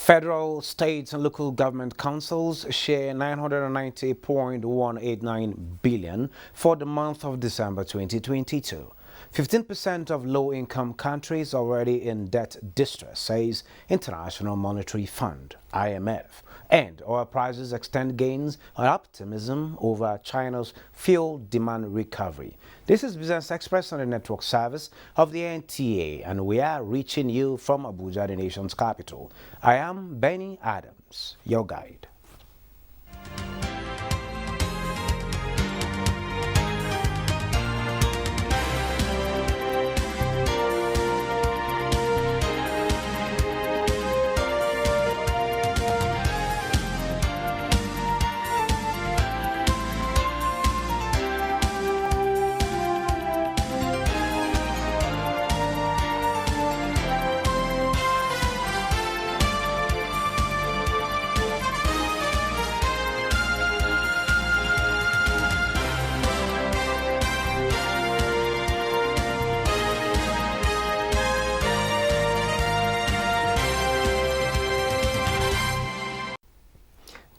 Federal, states and local government councils share 990.189 billion for the month of December 2022. 15% of low-income countries already in debt distress, says International Monetary Fund, IMF. And oil prices extend gains on optimism over China's fuel demand recovery. This is Business Express on the network service of the NTA, and we are reaching you from Abuja, the nation's capital. I am Benny Adams, your guide.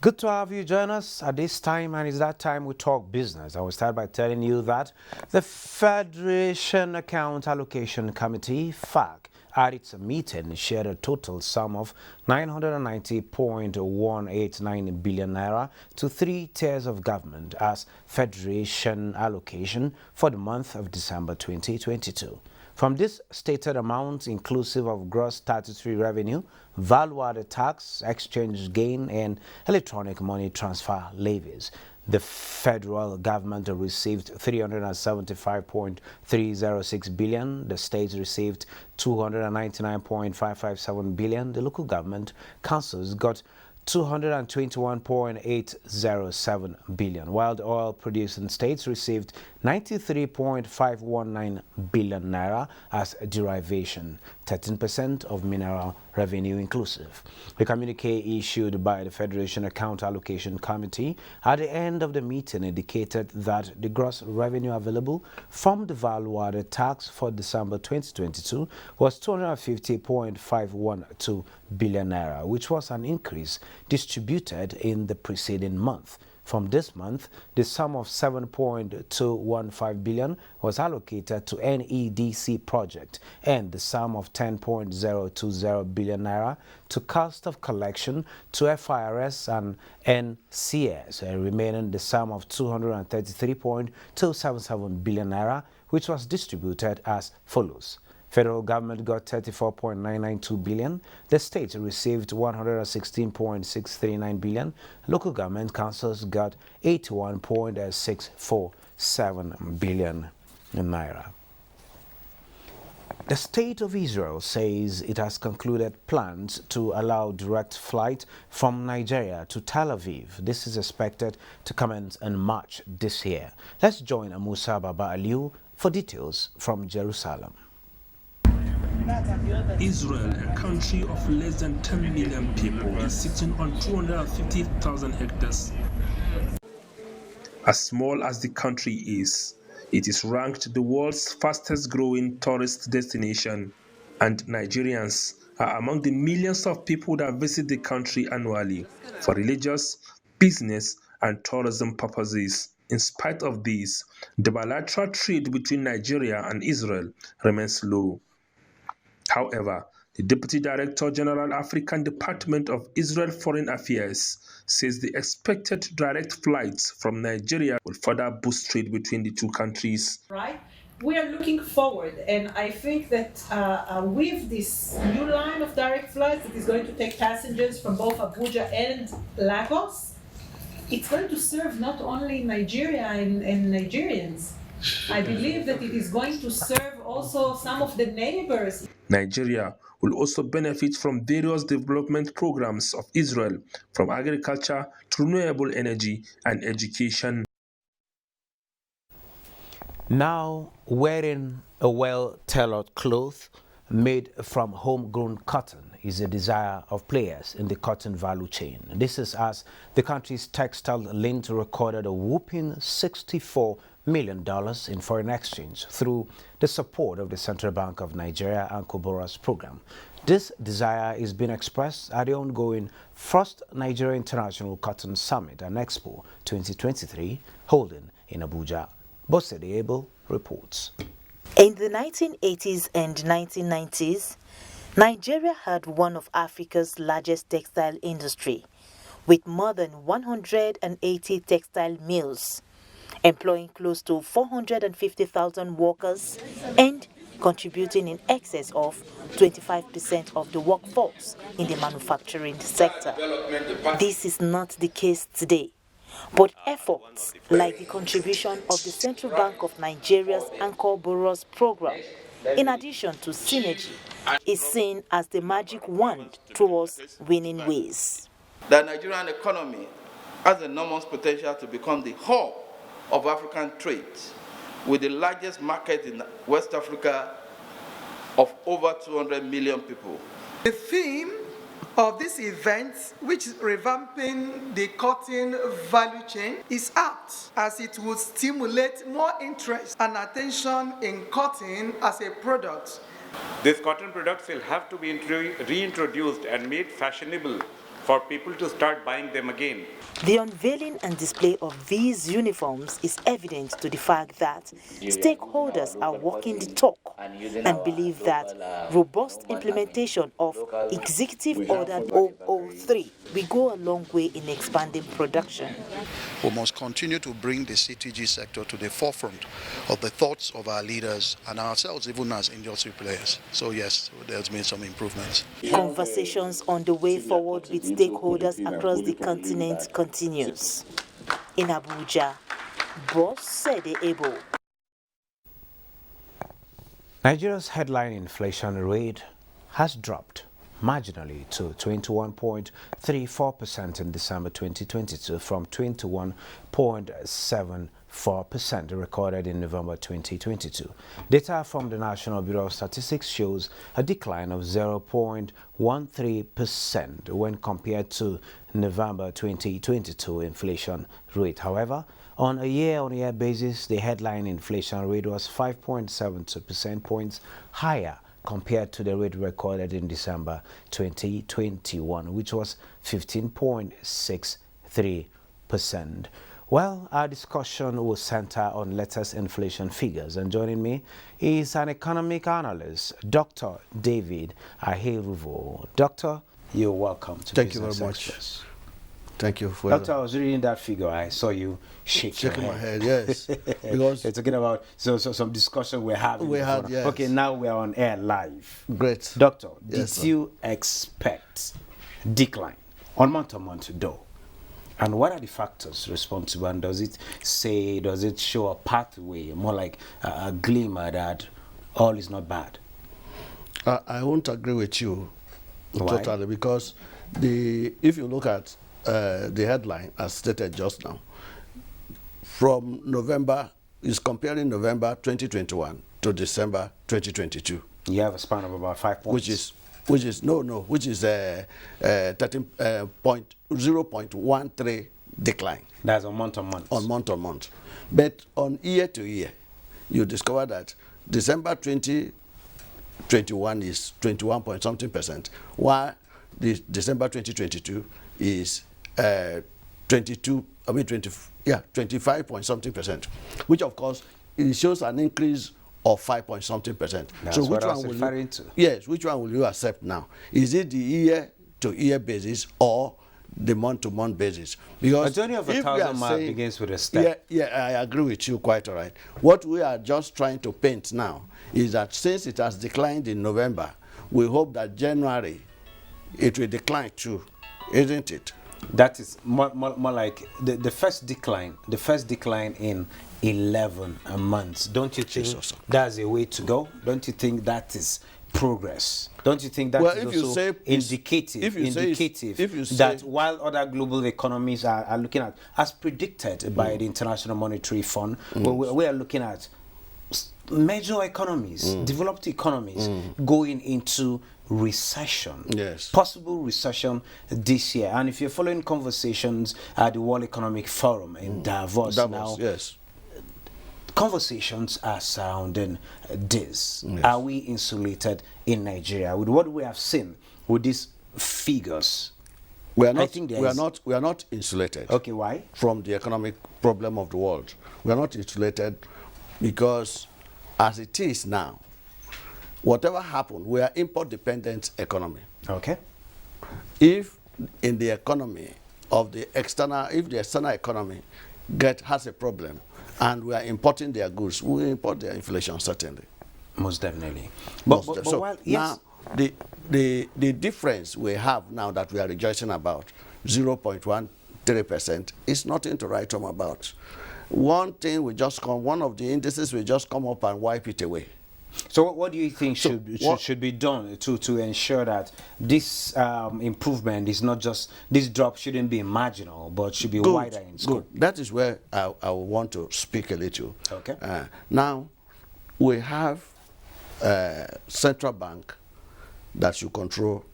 Good to have you join us at this time, and it's that time we talk business. I will start by telling you that the Federation Account Allocation Committee, FAC, at its meeting shared a total sum of 990.189 billion naira to three tiers of government as Federation allocation for the month of December 2022. From this stated amount, inclusive of gross statutory revenue, value-added tax, exchange gain, and electronic money transfer levies, the federal government received 375.306 billion, the states received 299.557 billion, the local government councils got 221.807 billion, while the oil producing states received 93.519 billion naira as a derivation, 13% of mineral revenue inclusive. The communique issued by the Federation Account Allocation Committee at the end of the meeting indicated that the gross revenue available from the value-added tax for December 2022 was 250.512 billion naira, which was an increase distributed in the preceding month. From this month, the sum of 7.215 billion was allocated to NEDC project and the sum of 10.020 billion naira to cost of collection to FIRS and NCS, remaining the sum of 233.277 billion naira, which was distributed as follows. Federal government got 34.992 billion. The state received 116.639 billion. Local government councils got 81.647 billion naira. The State of Israel says it has concluded plans to allow direct flight from Nigeria to Tel Aviv. This is expected to commence in March this year. Let's join Musa Baba Aliu for details from Jerusalem. Israel, a country of less than 10 million people, is sitting on 250,000 hectares. As small as the country is, it is ranked the world's fastest growing tourist destination, and Nigerians are among the millions of people that visit the country annually for religious, business, and tourism purposes. In spite of this, the bilateral trade between Nigeria and Israel remains low. However, the Deputy Director General African Department of Israel Foreign Affairs says the expected direct flights from Nigeria will further boost trade between the two countries. Right? We are looking forward, and I think that with this new line of direct flights that is going to take passengers from both Abuja and Lagos, it's going to serve not only Nigeria and Nigerians. I believe that it is going to serve also some of the neighbors. Nigeria will also benefit from various development programs of Israel, from agriculture to renewable energy and education. Now, wearing a well-tailored cloth made from homegrown cotton is a desire of players in the cotton value chain. This is as the country's textile lint recorded a whopping 64 million in foreign exchange through the support of the Central Bank of Nigeria and Kobora's program. This desire is being expressed at the ongoing First Nigeria International Cotton Summit and Expo 2023 holding in Abuja. Bosede Abel reports. In the 1980s and 1990s, Nigeria had one of Africa's largest textile industry, with more than 180 textile mills, employing close to 450,000 workers and contributing in excess of 25% of the workforce in the manufacturing sector. This is not the case today, but efforts like the contribution of the Central Bank of Nigeria's Anchor Borrowers program, in addition to synergy, is seen as the magic wand towards winning ways. The Nigerian economy has enormous potential to become the hub of African trade, with the largest market in West Africa of over 200 million people. The theme of this event, which is revamping the cotton value chain, is apt, as it would stimulate more interest and attention in cotton as a product. These cotton products will have to be reintroduced and made fashionable for people to start buying them again. The unveiling and display of these uniforms is evident to the fact that stakeholders are walking the talk and believe that robust implementation of Executive Order 003 will go a long way in expanding production. We must continue to bring the CTG sector to the forefront of the thoughts of our leaders and ourselves, even as industry players. So yes, there's been some improvements. Conversations on the way forward with stakeholders across the continent continues. In Abuja, Bosede Abel. Nigeria's headline inflation rate has dropped marginally to 21.34% in December 2022 from 21.74% recorded in November 2022. Data from the National Bureau of Statistics shows a decline of 0.13% when compared to November 2022 inflation rate. However, on a year-on-year basis, the headline inflation rate was 5.72 percentage points higher compared to the rate recorded in December 2021, which was 15.63%. Well, our discussion will center on latest inflation figures, and joining me is an economic analyst, Dr. David Aheruvo. Doctor, you're welcome to Thank you very Business much. Express. Thank you for Doctor, I was reading that figure. I saw you shaking my head. Yes, because you're talking about some discussion we're having. Yes. Okay, now we're on air live. Great. Doctor, Yes, did you expect decline on month-to-month though? And what are the factors responsible? And does it show a pathway, more like a glimmer that all is not bad? I won't agree with you Why? totally, because if you look at the headline as stated just now, from November, is comparing November 2021 to December 2022. You have a span of about 5 points. Which is 0.13 decline. That's on month-to-month. On month-on-month. But on year-to-year, you discover that December 2021 is 21 point something percent, while the December 2022 is 25 point something percent, which of course it shows an increase of 5 point something percent. That's so what which I one was will referring to. Yes, which one will you accept now? Is it the year-to-year basis or the month-to-month basis? Because A journey of 1,000 miles begins with a step. Yeah, I agree with you quite all right. What we are just trying to paint now is that since it has declined in November, we hope that January it will decline too, isn't it? That is more like the first decline in 11 months. Don't you think that's a way to go? Don't you think that is progress? Don't you think that is also indicative that while other global economies are looking at, as predicted by the International Monetary Fund, we are looking at major economies, developed economies, going into recession, possible recession this year. And if you're following conversations at the World Economic Forum in Davos now, conversations are surrounding this. Yes. Are we insulated in Nigeria with what we have seen with these figures? We are not. I think there We are is- not. We are not insulated. Okay, why? From the economic problem of the world. We are not insulated because, as it is now, whatever happened, we are import-dependent economy. Okay. If in the economy of the external, if the external economy has a problem, and we are importing their goods, we import their inflation certainly. Most definitely. Most But so while, yes. now, the difference we have now that we are rejoicing about, 0.13%, is nothing to write home about. One thing will just come, one of the indices will just come up and wipe it away. So what do you think So should be done to ensure that this improvement is not just, this drop shouldn't be marginal, but should be wider in scope? Good. That is where I want to speak a little. Okay. Now, we have central bank that should control,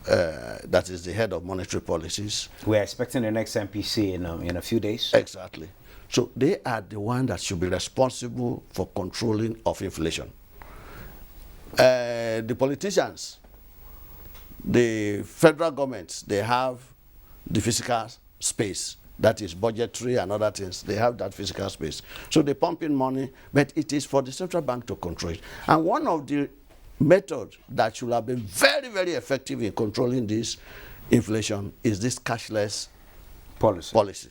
that is the head of monetary policies. We're expecting the next MPC in a few days. Exactly. So they are the one that should be responsible for controlling of inflation. The politicians, the federal governments, they have the physical space. That is budgetary and other things. They have that physical space. So they pump in money, but it is for the central bank to control it. And one of the methods that should have been very, very effective in controlling this inflation is this cashless policy.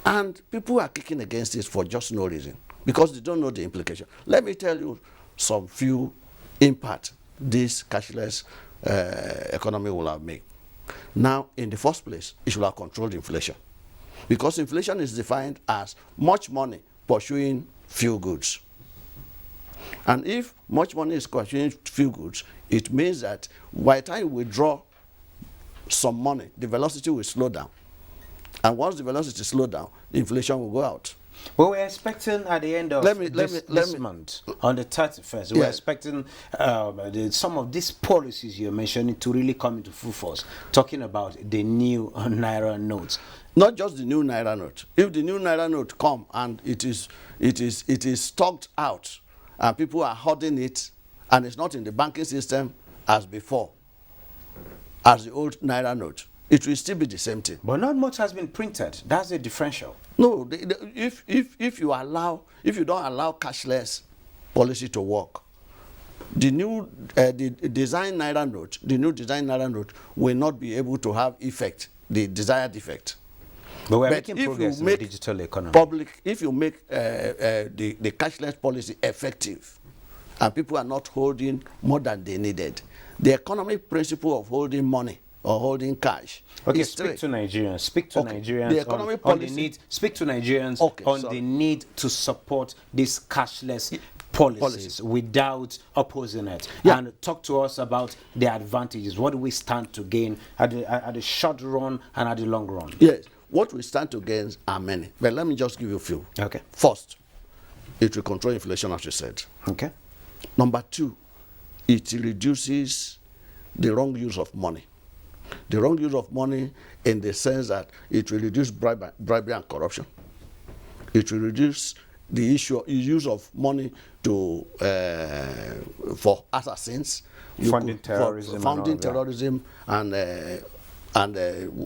And people are kicking against it for just no reason, because they don't know the implication. Let me tell you some few impact this cashless economy will have made. Now, in the first place, it should have controlled inflation, because inflation is defined as much money pursuing few goods. And if much money is pursuing few goods, it means that by the time you withdraw some money, the velocity will slow down. And once the velocity slows down, the inflation will go out. Well, we're expecting at the end of this month, on the 31st, we're expecting some of these policies you're mentioning to really come into full force, talking about the new Naira notes. Not just the new Naira note. If the new Naira note come and it is stocked out and people are hoarding it and it's not in the banking system as before, as the old Naira note, it will still be the same thing. But not much has been printed. That's the differential. No, if you don't allow cashless policy to work, the new the design Naira note, the new design Naira note will not be able to have effect, the desired effect. But we're making progress in the digital economy. If you make the cashless policy effective, and people are not holding more than they needed, the economic principle of holding money or holding cash. Okay, speak to Nigerians. Speak to Nigerians the economic on the need. Speak to Nigerians on the need to support these cashless policies without opposing it. Yeah. And talk to us about the advantages. What do we stand to gain at the short run and at the long run? Yes, what we stand to gain are many. But let me just give you a few. Okay. First, it will control inflation, as you said. Okay. Number two, it reduces the wrong use of money. The wrong use of money in the sense that it will reduce bribery and corruption. It will reduce the use of money to for assassins, funding terrorism, and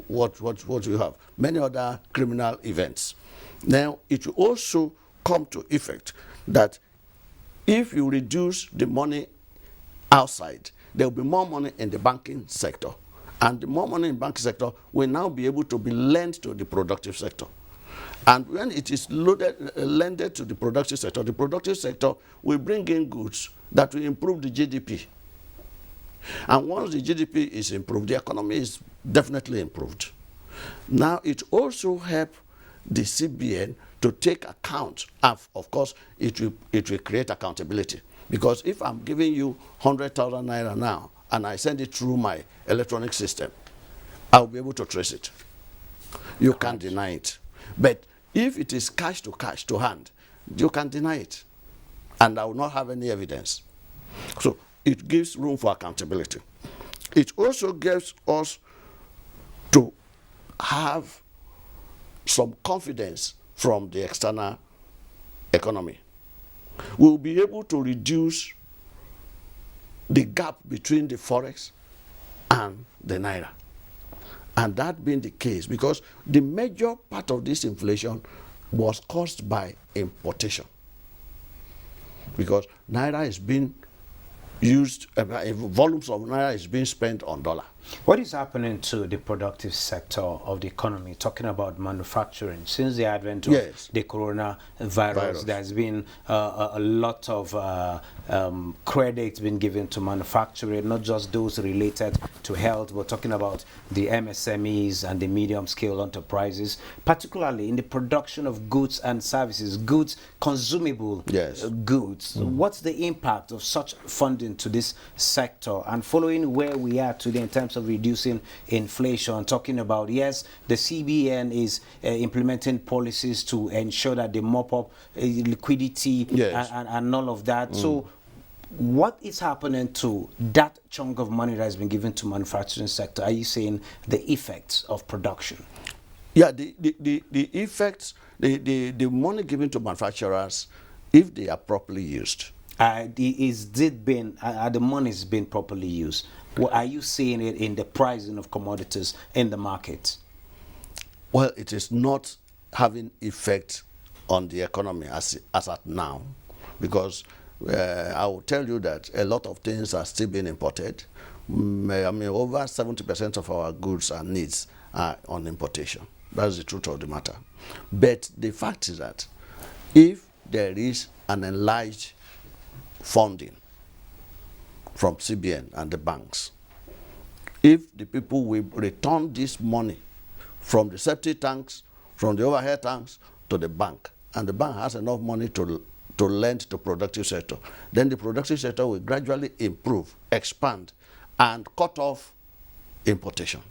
what you have, many other criminal events. Now, it will also come to effect that if you reduce the money outside, there will be more money in the banking sector. And the more money in the banking sector will now be able to be lent to the productive sector. And when it is lended to the productive sector will bring in goods that will improve the GDP. And once the GDP is improved, the economy is definitely improved. Now, it also helps the CBN to take account of course, it will create accountability. Because if I'm giving you 100,000 naira now, and I send it through my electronic system, I'll be able to trace it. You can't deny it. But if it is cash to hand, you can deny it. And I will not have any evidence. So it gives room for accountability. It also gives us to have some confidence from the external economy, we'll be able to reduce the gap between the forex and the naira. And that being the case, because the major part of this inflation was caused by importation. Because naira is being used, volumes of naira is being spent on dollar. What is happening to the productive sector of the economy? Talking about manufacturing, since the advent of the coronavirus, there's been a lot of credit been given to manufacturing, not just those related to health. We're talking about the MSMEs and the medium-scale enterprises, particularly in the production of goods and services, goods, consumable goods. What's the impact of such funding to this sector? And following where we are today in terms of reducing inflation, talking about, yes, the CBN is implementing policies to ensure that they mop up liquidity and all of that. So what is happening to that chunk of money that has been given to manufacturing sector? Are you saying the effects of production? Yeah, the effects, the money given to manufacturers, if they are properly used. The money's been properly used? Well, are you seeing it in the pricing of commodities in the market? Well, it is not having effect on the economy as at now, because I will tell you that a lot of things are still being imported. I mean, over 70% of our goods and needs are on importation. That's the truth of the matter. But the fact is that if there is an enlarged funding from CBN and the banks, if the people will return this money from the safety tanks, from the overhead tanks to the bank, and the bank has enough money to lend to productive sector, then the productive sector will gradually improve, expand, and cut off importation.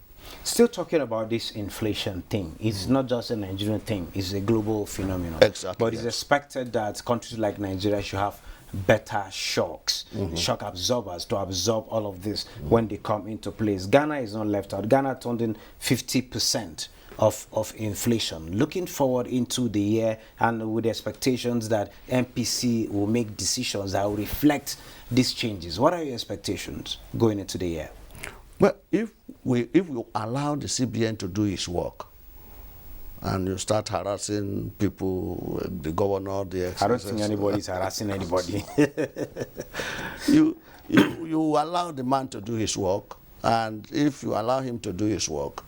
Still talking about this inflation thing, it's not just a Nigerian thing, it's a global phenomenon. Exactly. But it's expected that countries like Nigeria should have better shocks, shock absorbers to absorb all of this when they come into place. Ghana is not left out. Ghana turned in 50% of inflation. Looking forward into the year and with the expectations that MPC will make decisions that will reflect these changes, what are your expectations going into the year? Well, if we allow the CBN to do its work, and you start harassing people, the governor, the I don't think anybody's harassing anybody. you allow the man to do his work, and if you allow him to do his work,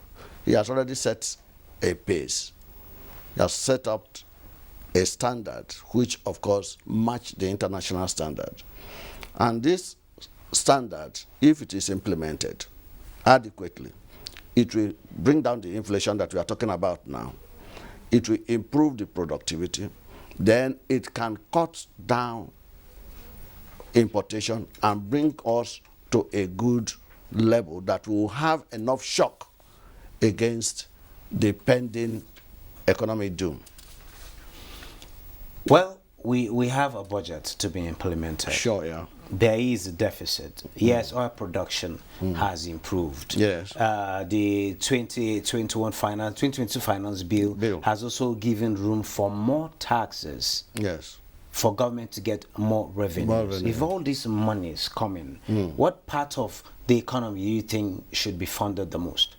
he has already set a pace. He has set up a standard which, of course, match the international standard. And this standard, if it is implemented adequately, it will bring down the inflation that we are talking about now. It will improve the productivity. Then it can cut down importation and bring us to a good level that will have enough shock against the pending economic doom. Well, we have a budget to be implemented. Sure, yeah. There is a deficit. Yes, oil production has improved. Yes. The 2022 finance bill has also given room for more taxes. Yes. For government to get more revenues. If all this money is coming, what part of the economy do you think should be funded the most?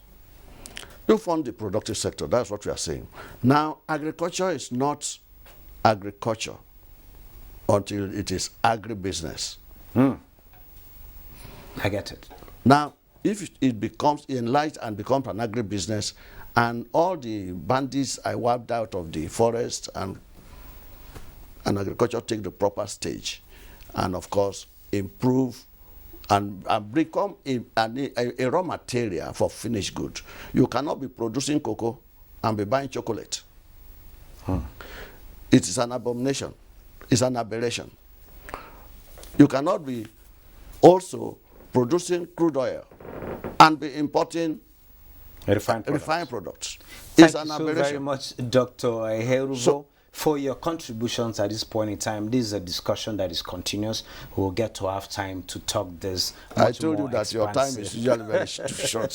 You fund the productive sector. That's what we are saying. Now, agriculture is not agriculture until it is agribusiness. I get it. Now, if it becomes enlarged and becomes an agribusiness, and all the bandits are wiped out of the forest, and agriculture take the proper stage, and of course improve and become a raw material for finished goods. You cannot be producing cocoa and be buying chocolate. It is an abomination. It's an aberration. You cannot be also producing crude oil and be importing refined products. It's Thank an you so aberration. very much, Dr. Heruvo. for your contributions at this point in time. This is a discussion that is continuous. We'll get to have time to talk this I much told more you that your time is usually very short.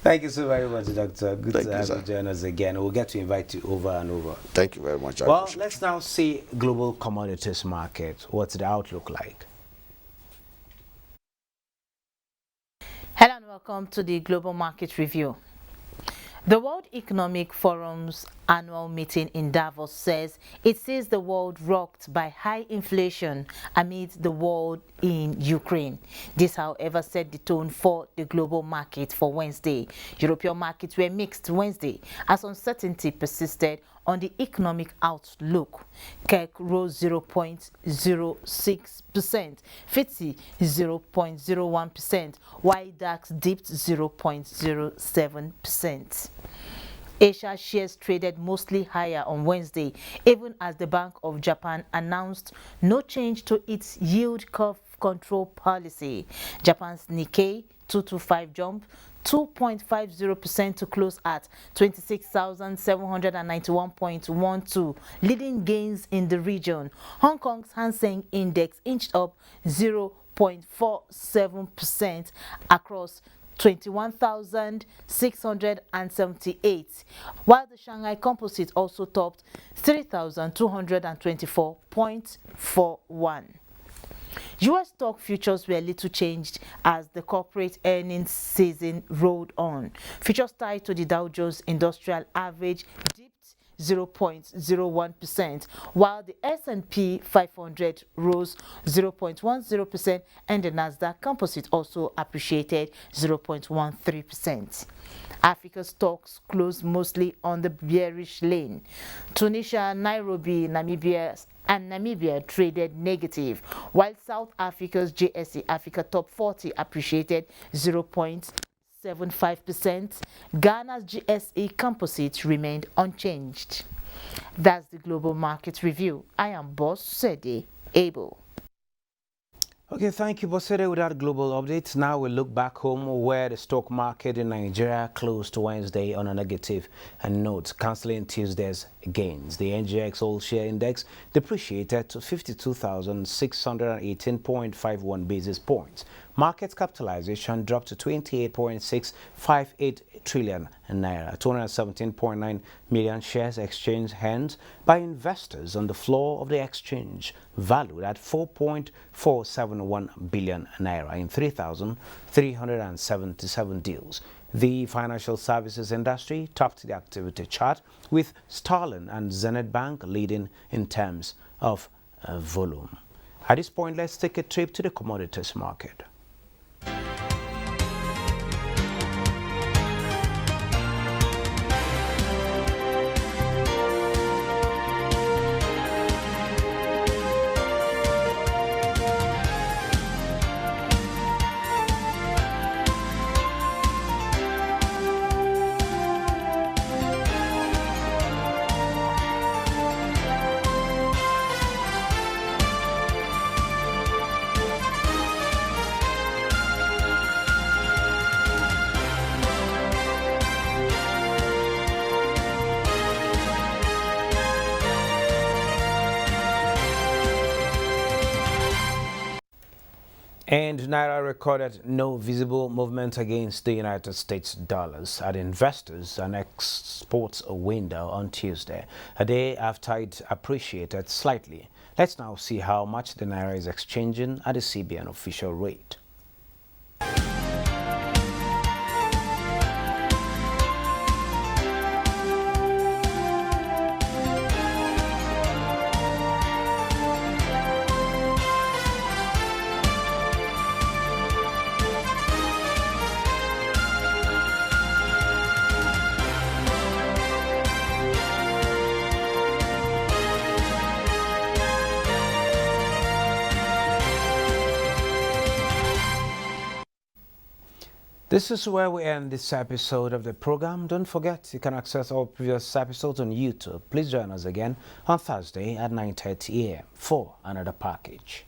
Thank you so very much, Doctor. Good Thank to you, have sir. you join us again. We'll get to invite you over and over. Thank you very much. I Well, appreciate let's it. now see global commodities market. What's the outlook like? Hello and welcome to the Global Market Review. The World Economic Forum's annual meeting in Davos says it sees the world rocked by high inflation amid the war in Ukraine. This, however, set the tone for the global market for Wednesday. European markets were mixed Wednesday as uncertainty persisted on the economic outlook. CAC rose 0.06%, FTSE 0.01%, while DAX dipped 0.07%. Asia shares traded mostly higher on Wednesday, even as the Bank of Japan announced no change to its yield curve control policy. Japan's Nikkei 225 jumped 2.50% to close at 26,791.12, leading gains in the region. Hong Kong's Hang Seng Index inched up 0.47% across 21,678, while the Shanghai Composite also topped 3,224.41. U.S. stock futures were little changed as the corporate earnings season rolled on. Futures tied to the Dow Jones Industrial Average dipped 0.01%, while the S&P 500 rose 0.10% and the Nasdaq Composite also appreciated 0.13%. Africa's stocks closed mostly on the bearish lane. Tunisia, Nairobi, Namibia traded negative, while South Africa's JSE Africa Top 40 appreciated 0.75%. Ghana's GSE Composite remained unchanged. That's the Global Market Review. I am Boss Sede Abel. Okay, thank you, Bosede, with that global update. Now we look back home where the stock market in Nigeria closed Wednesday on a negative note, cancelling Tuesday's gains. The NGX All-Share Index depreciated to 52,618.51 basis points. Market capitalization dropped to 28.658 trillion naira, 217.9 million shares exchanged hands by investors on the floor of the exchange, valued at 4.471 billion naira in 3,377 deals. The financial services industry topped the activity chart, with Starling and Zenith Bank leading in terms of volume. At this point, let's take a trip to the commodities market. And Naira recorded no visible movement against the United States dollars at investors and exports window on Tuesday, a day after it appreciated slightly. Let's now see how much the Naira is exchanging at the CBN official rate. This is where we end this episode of the program. Don't forget, you can access all previous episodes on YouTube. Please join us again on Thursday at 9:30 a.m. for another package.